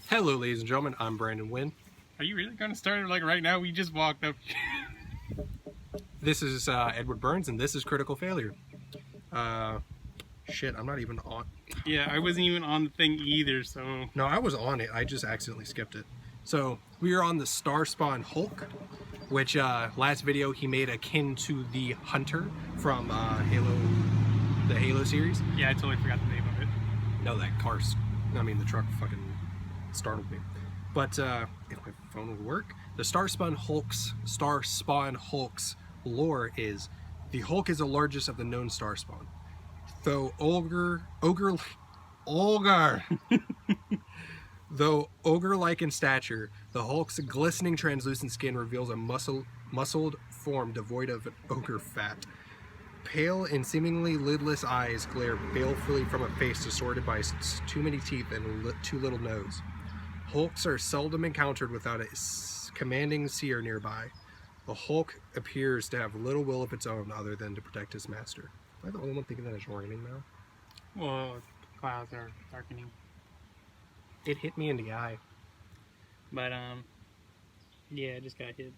Hello, ladies and gentlemen. I'm Brandon Wynn. Are you really going to start it like right now? We just walked up. This is Edward Burns, and this is Critical Failure. Shit, I'm not even on. Yeah, I wasn't even on the thing either, so... No, I was on it. I just accidentally skipped it. So, we are on the Star Spawn Hulk, which last video he made akin to the Hunter from the Halo series. Yeah, I totally forgot the name of it. No, the truck fucking startled me. But if my phone would work, the Star Spawn Hulk's lore is the Hulk is the largest of the known Star Spawn. Though though ogre-like in stature, the Hulk's glistening translucent skin reveals a muscled form devoid of ogre fat. Pale and seemingly lidless eyes glare balefully from a face distorted by too many teeth and too little nose. Hulks are seldom encountered without a commanding seer nearby. The Hulk appears to have little will of its own other than to protect his master. Am I the only one thinking that it's raining now? Well, clouds are darkening. It hit me in the eye. But, yeah, I just got hit.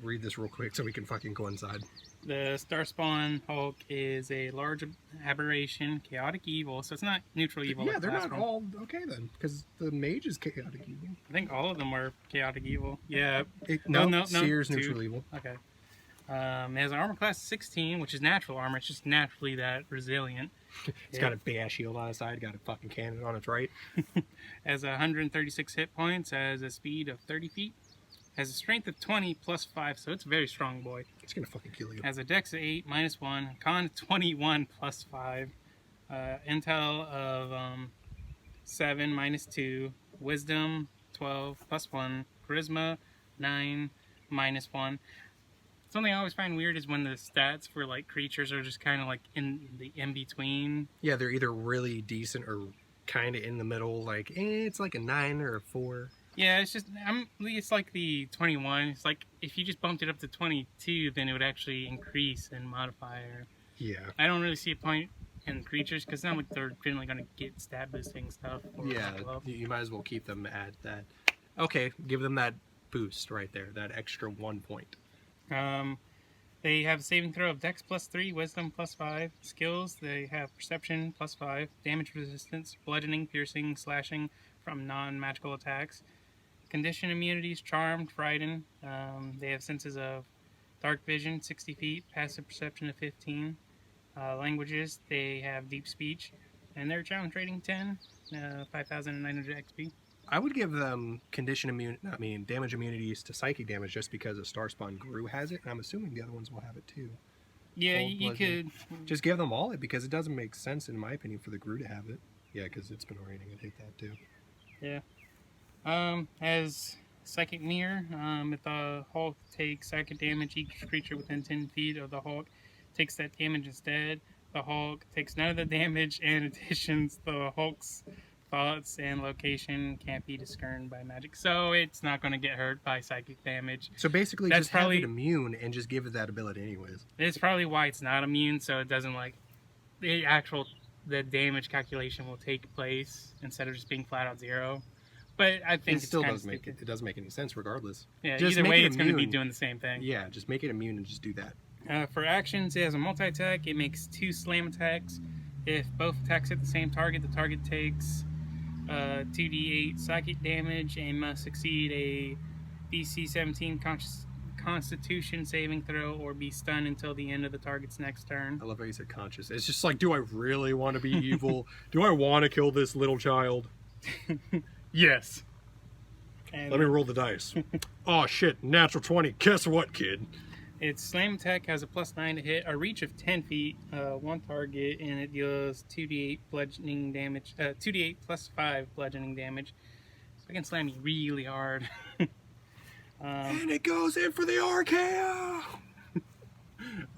Read this real quick so we can fucking go inside. The Star Spawn Hulk is a large aberration, chaotic evil, so it's not neutral evil. Yeah, they're not all okay then, because the mage is chaotic evil. I think all of them were chaotic evil. Yeah. No, Seer's neutral evil. Okay. It has an armor class 16, which is natural armor. It's just naturally that resilient. It's got a big shield on its side, got a fucking cannon on its right. Has 136 hit points, has a speed of 30 feet. Has a strength of 20 plus 5, so it's a very strong boy. It's gonna fucking kill you. Has a dex of 8 minus 1, con 21 plus 5, intel of 7 minus 2, wisdom 12 plus 1, charisma 9 minus 1. Something I always find weird is when the stats for like creatures are just kind of like in the in-between. Yeah, they're either really decent or kind of in the middle, like it's like a 9 or a 4. Yeah, it's just, it's like the 21. It's like, if you just bumped it up to 22, then it would actually increase in modifier. Yeah. I don't really see a point in creatures, because it's not like they're generally going to get stat boosting stuff. Yeah, you might as well keep them at that. Okay, give them that boost right there, that extra 1 point. They have a saving throw of dex plus 3, wisdom plus 5. Skills, they have perception plus 5, damage resistance, bludgeoning, piercing, slashing from non-magical attacks. Condition immunities, charmed, frightened. They have senses of dark vision, 60 feet, passive perception of 15. Languages, they have deep speech, and their challenge rating 10, 5,900 XP. I would give them damage immunities to psychic damage just because a Star Spawn Gru has it, and I'm assuming the other ones will have it too. Yeah, you could just give them all it, because it doesn't make sense in my opinion for the Gru to have it. Yeah, because it's been raining. I take that too. Yeah. As Psychic Mirror, if the Hulk takes psychic damage, each creature within 10 feet of the Hulk takes that damage instead. The Hulk takes none of the damage, and additions, the Hulk's thoughts and location can't be discerned by magic. So it's not going to get hurt by psychic damage. So basically That's just probably, have it immune and just give it that ability anyways. It's probably why it's not immune, so it doesn't like the damage calculation will take place instead of just being flat out 0. But I think it still doesn't make any sense regardless. Yeah, just either way it's going to be doing the same thing. Yeah, just make it immune and just do that. For actions, it has a multi-attack. It makes 2 slam attacks. If both attacks hit the same target, the target takes 2d8 psychic damage and must succeed a DC 17 Constitution saving throw or be stunned until the end of the target's next turn. I love how you said conscious. It's just like, do I really want to be evil? Do I want to kill this little child? Yes. And let me roll the dice. Oh shit, natural 20. Guess what, kid? Its slam attack has a +9 to hit, a reach of 10 feet, 1 target, and it deals 2d8 bludgeoning damage, 2d8 plus 5 bludgeoning damage. So I can slam you really hard. And it goes in for the RKO!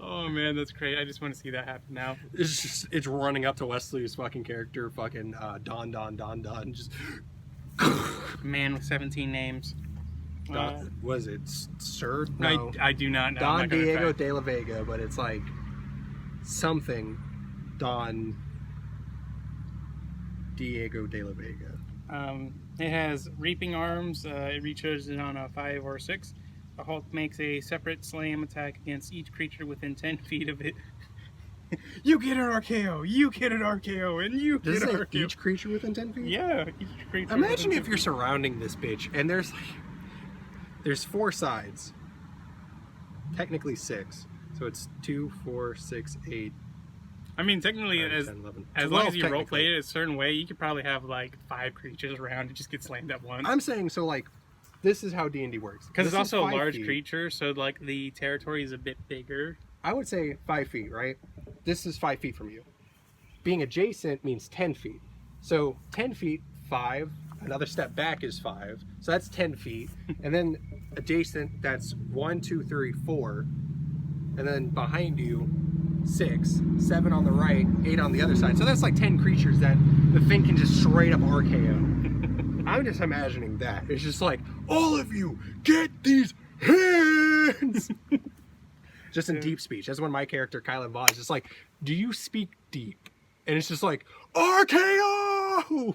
Oh man, that's great. I just want to see that happen now. It's running up to Wesley's fucking character, fucking Don, just... Man with 17 names. Was it Sir? No. I do not know. Don Diego de la Vega, but it's like something Don Diego de la Vega. It has reaping arms. It recharges it on a 5 or 6. The Hulk makes a separate slam attack against each creature within 10 feet of it. You get an RKO, you get an RKO, and you Does get it an say RKO. each creature within 10 feet? Yeah, each creature. Imagine within if 10 you're feet. surrounding this bitch and there's 4 sides. Technically 6. So it's 2, 4, 6, 8. I mean, technically, 9, as 10, 11. as 12 long as you technically. roleplay it a certain way, you could probably have like 5 creatures around and just get slammed at once. I'm saying, so like, this is how D&D works. Because it's This is also a 5 large feet. creature, so like the territory is a bit bigger. I would say 5 feet, right? This is 5 feet from you. Being adjacent means 10 feet. So 10 feet, 5. Another step back is 5. So that's 10 feet. And then adjacent, that's 1, 2, 3, 4. And then behind you, 6. 7 on the right, 8 on the other side. So that's like 10 creatures that the thing can just straight up RKO. I'm just imagining that. It's just like, all of you, get these hands! Just in deep speech. That's when my character, Kylan Vaughn, is just like, do you speak deep? And it's just like, RKO!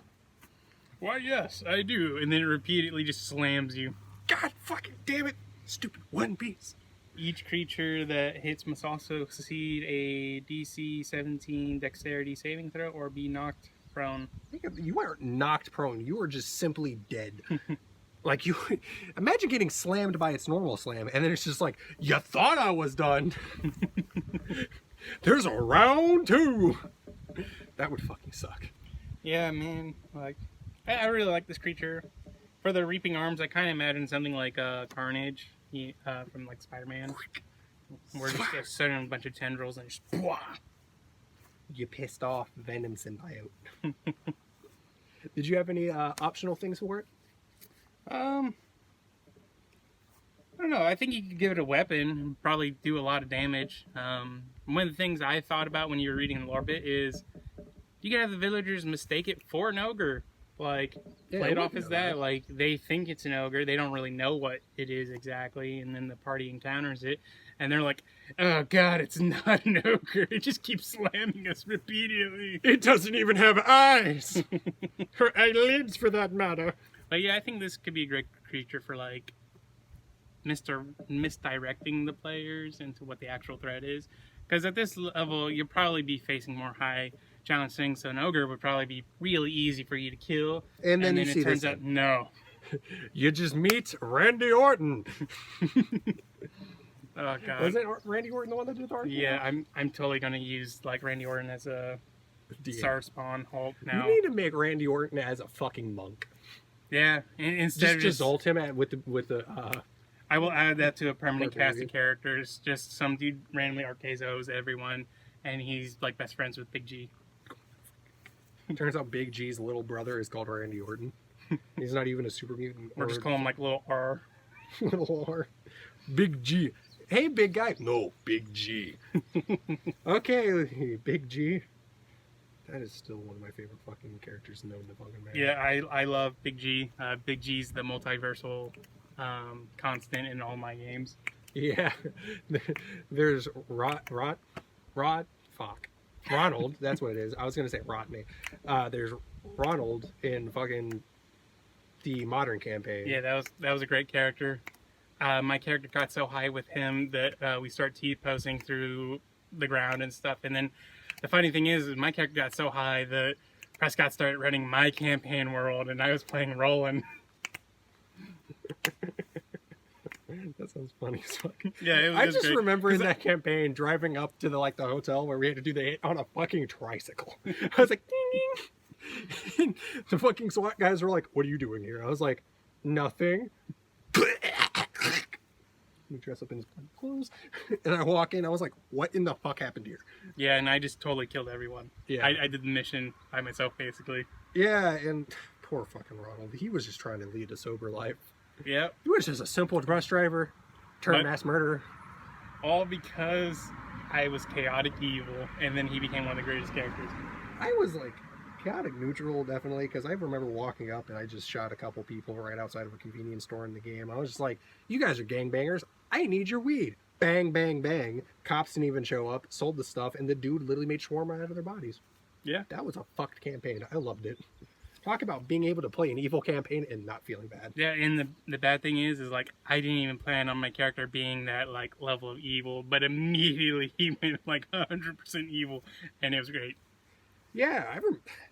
Why, yes, I do. And then it repeatedly just slams you. God fucking damn it. Stupid One Piece. Each creature that hits must also succeed a DC 17 dexterity saving throw or be knocked prone. You weren't knocked prone. You were just simply dead. Like, you imagine getting slammed by its normal slam, and then it's just like, you thought I was done. There's a round 2. That would fucking suck. Yeah, man. Like, I really like this creature. For the reaping arms, I kind of imagine something like Carnage from like Spider-Man, where just a sudden bunch of tendrils and just blah. You pissed off Venom symbiote. Did you have any optional things for it? I don't know. I think you could give it a weapon and probably do a lot of damage. One of the things I thought about when you were reading the lore bit is you could have the villagers mistake it for an ogre. Like, play it off as that. Like, they think it's an ogre. They don't really know what it is exactly. And then the party encounters it. And they're like, oh, God, it's not an ogre. It just keeps slamming us repeatedly. It doesn't even have eyes. Her eyelids, for that matter. But yeah, I think this could be a great creature for, like, misdirecting the players into what the actual threat is. Because at this level, you'll probably be facing more high challenge things, so an ogre would probably be really easy for you to kill. And then you see it turns this out, no. You just meet Randy Orton. Oh, God. Was it Randy Orton the one that did the art? Yeah, I'm totally going to use, like, Randy Orton as a Star Spawn Hulk now. You need to make Randy Orton as a fucking monk. Yeah, instead of just ult him with the I will add that to a permanent Arcade. cast of characters. Just some dude randomly RKOs everyone, and he's, like, best friends with Big G. Turns out Big G's little brother is called Randy Orton. He's not even a super mutant. Or just call him, like, little R. Little R. Big G. Hey, big guy. No, Big G. Okay, Big G. That is still one of my favorite fucking characters known to fucking man. Yeah, I love Big G. Big G's the multiversal constant in all my games. Yeah. There's Ronald. That's what it is. I was gonna say Rodney. There's Ronald in fucking the modern campaign. Yeah, that was a great character. My character got so high with him that we start T-posing through the ground and stuff. And then the funny thing is my character got so high that Prescott started running my campaign world, and I was playing Roland. That sounds funny as fuck. Yeah, it was I just great. remember in that campaign driving up to the hotel where we had to do the hit on a fucking tricycle. I was like, ding, ding. The fucking SWAT guys were like, "What are you doing here?" I was like, "Nothing." Me dress up in his clothes, and I walk in. I was like, "What in the fuck happened here?" Yeah, and I just totally killed everyone. Yeah. I did the mission by myself, basically. Yeah, and poor fucking Ronald. He was just trying to lead a sober life. Yeah. He was just a simple bus driver, turned But- mass murderer. All because I was chaotic evil, and then he became one of the greatest characters. I was like chaotic neutral, definitely, because I remember walking up and I just shot a couple people right outside of a convenience store in the game. I was just like, "You guys are gangbangers. I need your weed." Bang, bang, bang. Cops didn't even show up, sold the stuff, and the dude literally made shawarma out of their bodies. Yeah. That was a fucked campaign. I loved it. Talk about being able to play an evil campaign and not feeling bad. Yeah, and the bad thing is like I didn't even plan on my character being that like level of evil, but immediately he went like 100% evil, and it was great. Yeah,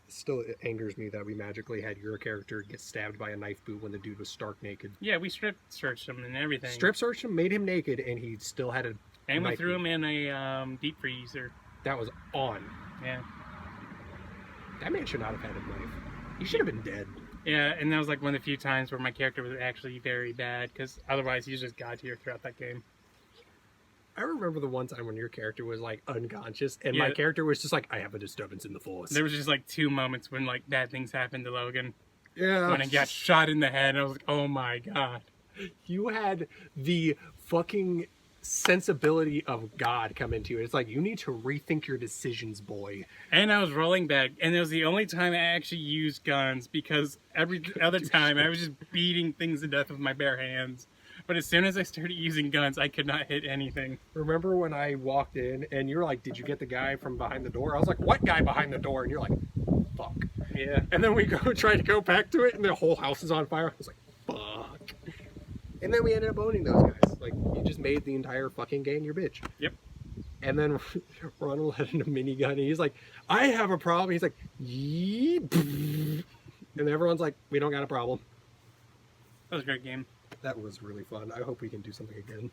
still it angers me that we magically had your character get stabbed by a knife boot when the dude was stark naked. Yeah, we strip searched him and everything. Strip searched him, made him naked, and he still had a and we knife threw boot. him in a deep freezer. That was on. Yeah. That man should not have had a knife. He should have been dead. Yeah, and that was like one of the few times where my character was actually very bad, because otherwise he's just god tier throughout that game. I remember the one time when your character was like unconscious, and Yeah. my character was just like, I have a disturbance in the force. There was just like 2 moments when like bad things happened to Logan. Yeah. When he got shot in the head, I was like, oh my god. You had the fucking sensibility of God come into you. It's like, you need to rethink your decisions, boy. And I was rolling back, and it was the only time I actually used guns, because every other time I was just beating things to death with my bare hands. But as soon as I started using guns, I could not hit anything. Remember when I walked in and you're like, did you get the guy from behind the door? I was like, what guy behind the door? And you're like, fuck. Yeah. And then we try to go back to it, and the whole house is on fire. I was like, fuck. And then we ended up owning those guys. Like, you just made the entire fucking game your bitch. Yep. And then Ronald had a minigun, and he's like, I have a problem. He's like, yeep. And everyone's like, we don't got a problem. That was a great game. That was really fun. I hope we can do something again.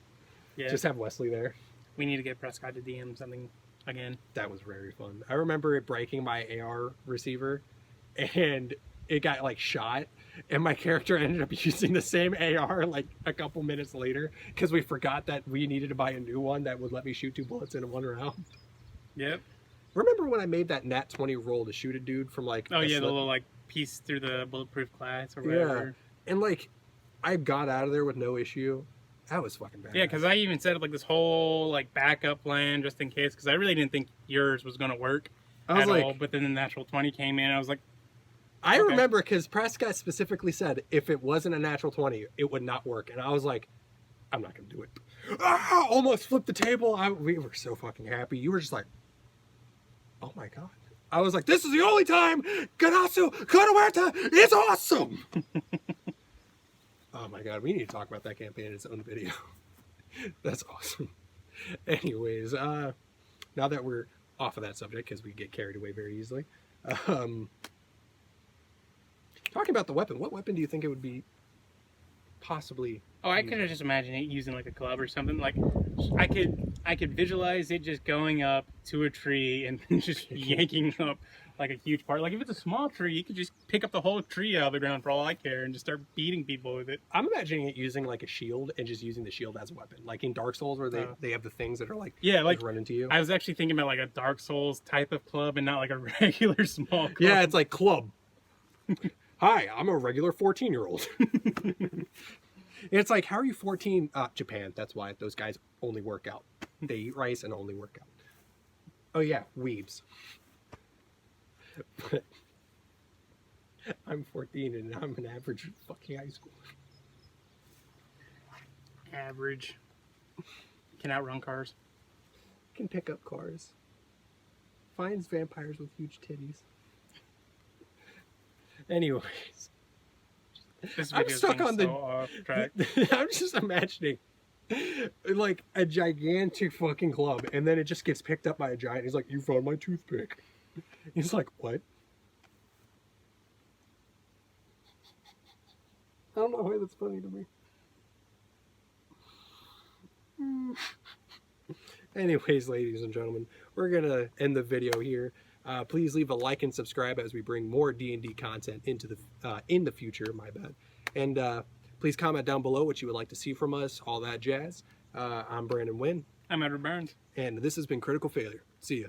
Yeah. Just have Wesley there. We need to get Prescott to DM something again. That was very fun. I remember it breaking my AR receiver, and it got like shot, and my character ended up using the same AR like a couple minutes later because we forgot that we needed to buy a new one that would let me shoot 2 bullets in one round. Yep. Remember when I made that nat 20 roll to shoot a dude from like Oh yeah, the little like piece through the bulletproof glass or whatever. Yeah. And like I got out of there with no issue. That was fucking bad. Yeah, because I even set up like this whole like backup plan just in case, because I really didn't think yours was gonna work at all. But then the natural 20 came in, I was like, I remember because Prescott specifically said if it wasn't a natural 20, it would not work, and I was like, I'm not gonna do it. Ah, almost flipped the table. We were so fucking happy. You were just like, oh my god. I was like, this is the only time Ganasu Kanawerta is awesome. Oh my god, we need to talk about that campaign in its own video. That's awesome. Anyways, now that we're off of that subject, because we get carried away very easily, talking about the weapon, what weapon do you think it would be possibly? oh, I could have just imagined it using like a club or something. Like I could visualize it just going up to a tree and just yanking up like a huge part. Like if it's a small tree, you could just pick up the whole tree out of the ground for all I care and just start beating people with it. I'm imagining it using like a shield and just using the shield as a weapon, like in Dark Souls where they have the things that are like run into you. I was actually thinking about like a Dark Souls type of club and not like a regular small club. Yeah, it's like club. Hi, I'm a regular 14-year-old. It's like, how are you 14? Japan. That's why those guys only work out. They eat rice and only work out. Oh yeah, weebs. But I'm 14 and I'm an average fucking high schooler. Average. Can outrun cars. Can pick up cars. Finds vampires with huge titties. Anyways. This I'm video's stuck getting on the. so off track. I'm just imagining like a gigantic fucking club, and then it just gets picked up by a giant. He's like, "You found my toothpick." He's like, "What?" I don't know why that's funny to me. Anyways, ladies and gentlemen, we're gonna end the video here. Please leave a like and subscribe as we bring more D&D content into the in the future. My bad. And please comment down below what you would like to see from us. All that jazz. I'm Brandon Wynn. I'm Edward Burns. And this has been Critical Failure. See ya.